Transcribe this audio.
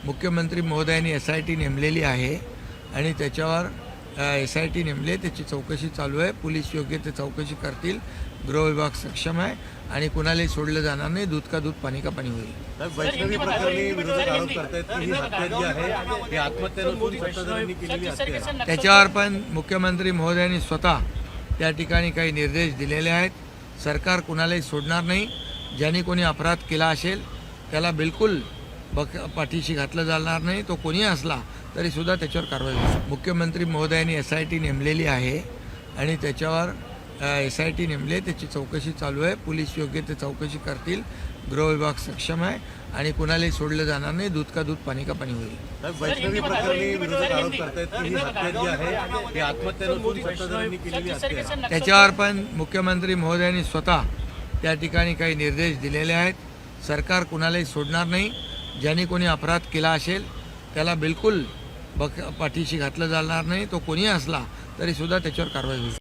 मुख्यमंत्री महोदयांनी SIT नेमलेली आहे आणि त्याच्यावर SIT नेमले, त्याची चौकशी चालू आहे. पोलीस योग्य ते चौकशी करतील. गृह विभाग सक्षम आहे आणि कुणालाही सोडलं जाणार नाही. दूध का दूध, पाणी का पाणी होईल. वैष्णवी प्रकरणी विरोधक आरोप करतायत की ही हत्या जी आहे ही आत्महत्या नसून सत्ताधाऱ्यांनी केलेली हत्या आहे. त्याच्यावर पण मुख्यमंत्री महोदयांनी स्वतः त्या ठिकाणी काही निर्देश दिलेले आहेत. सरकार कुणालाही सोडणार नाही. ज्यांनी कोणी अपराध केला असेल त्याला बिलकुल पाठीशी घातलं जाणार नाही. तो कोणी असला तरीसुद्धा त्याच्यावर कारवाई होईल. मुख्यमंत्री महोदयांनी SIT नेमलेली आहे आणि त्याच्यावर SIT नेमले, त्याची चौकशी चालू आहे. पोलीस योग्य ते चौकशी करतील. गृह विभाग सक्षम आहे आणि कुणालाही सोडलं जाणार नाही. दूध का दूध, पाणी का पाणी होईल. वैष्णवी प्रकरणी विरोधक आरोप करतायत की ही हत्या जी आहे ही आत्महत्या नसून सत्ताधाऱ्यांनी केलेली हत्या आहे. त्याच्यावर पण मुख्यमंत्री महोदयांनी स्वतः त्या ठिकाणी काही निर्देश दिलेले आहेत. सरकार कुणालाही सोडणार नाही. ज्यांनी कोणी अपराध केला असेल त्याला बिलकुल पाठीशी घातलं जाणार नाही. तो कोणी असला तरीसुद्धा त्याच्यावर कारवाई होईल.